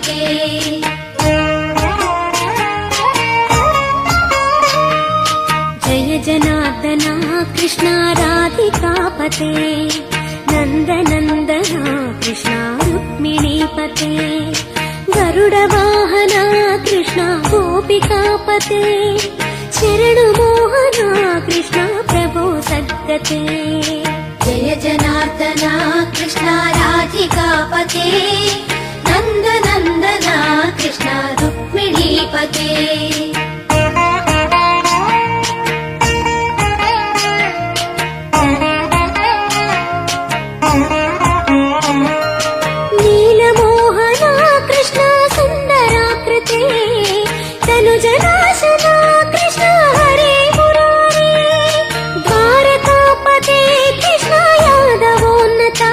रुक्मिणीपते जय जनार्दना कृष्णा राधिकापते नन्दनन्दना कृष्णा रुक्मिणीपते गरुडवाहना कृष्णा गोपिकापते शरणुमोहना कृष्णा प्रभो सद्गते जय जनार्दना कृष्णा राधिकापते नन्दनन्दना कृष्णा रुक्मिणीपते नीलमोहना कृष्णा सुन्दराकृते तनुजनाशना कृष्णा हरे मुरारे द्वारकापते कृष्णा यादवोन्नता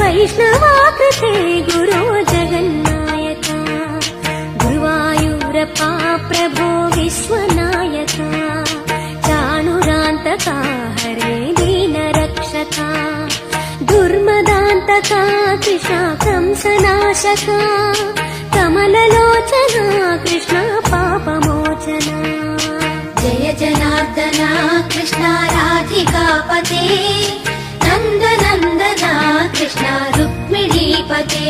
वैष्णवाकृते गुरो जगन्नायका गुरुवायूरप्पा प्रभो विश्वनायका चाणुरान्तका हरे दीनरक्षका दुर्मदान्तका कृष्णा कंसनाशका कमललोचना कृष्णा पापमोचना जय जनार्दना कृष्णा राधिकापते नन्दनन्दना कृष्णा रुक्मिणीपते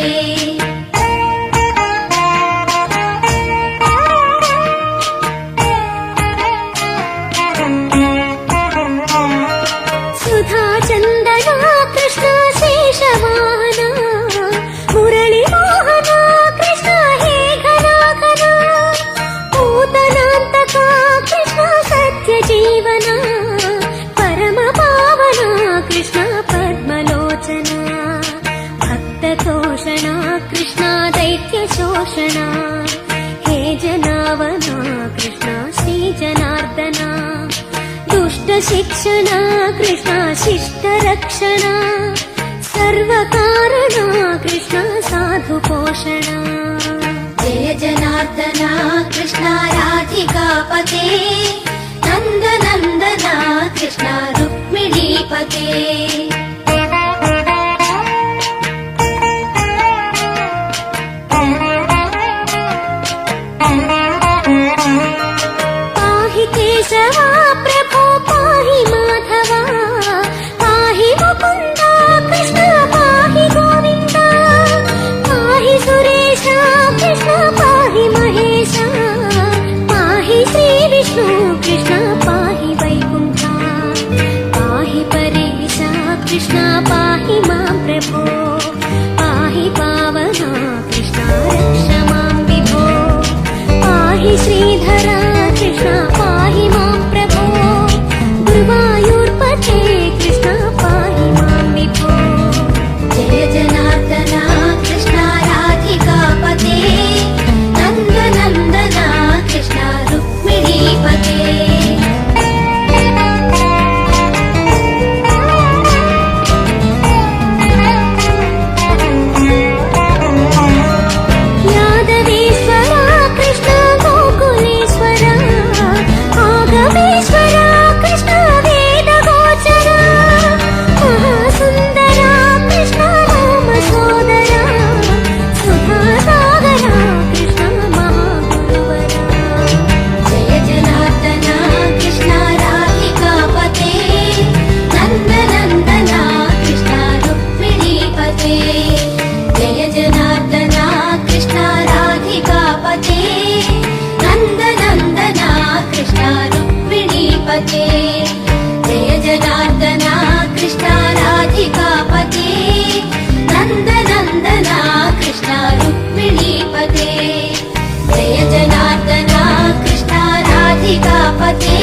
सुधा चन्दना कृष्णा शेषवाहना मुरळीमोहना कृष्णा हे घनाघना पूतनान्तका कृष्णा सत्यजीवना परमपावना कृष्णा पद्मलोचना भक्ततोषणा कृष्णा दैत्यशोषणा हे जनावना कृष्णा श्रीजनार्दना दुष्टशिक्षणा कृष्णा शिष्टरक्षणा सर्वकारणा कृष्णा साधुपोषणा जय जनार्दना कृष्णा राधिकापते नन्दनन्दना कृष्णा रुक्मिणीपते पाहि केशवा प्रभो पाहि माधवा पाहि मुकुन्दा कृष्णा पाहि गोविन्दा पाहि सुरेशा कृष्णा पाहि महेशा पाहि श्रीविष्णु कृष्णा पाहि वैकुण्ठा पाहि परेशा कृष्णा पाहि मां प्रभो पाहि पावना कृष्णा रक्ष मां विभो पाहि श्रीधरा कृष्णा पाहि मां प्रभो गुरुवायूर्पते कृष्णा पाहि मां विभो जय जनार्दना कृष्णा राधिकापते नन्दनन्दना कृष्णा रुक्मिणीपते यादवेश्वरा कृष्णा गोकुलेश्वरा आगमेश्वरा कृष्णा वेदगोचरा महासुन्दरा कृष्णा रामसोदरा सुधासागरा कृष्णा महागुरुवरा जय जनार्दना कृष्णा राधिकापते नन्दनन्दना कृष्णा रुक्मिणीपते जय जनार्दना कृष्णा राधिकापते नन्दनन्दना कृष्णा रुक्मिणीपते जय जनार्दना कृष्णा राधिकापते नन्दनन्दना कृष्णा रुक्मिणीपते जय जनार्दना कृष्णा राधिकापते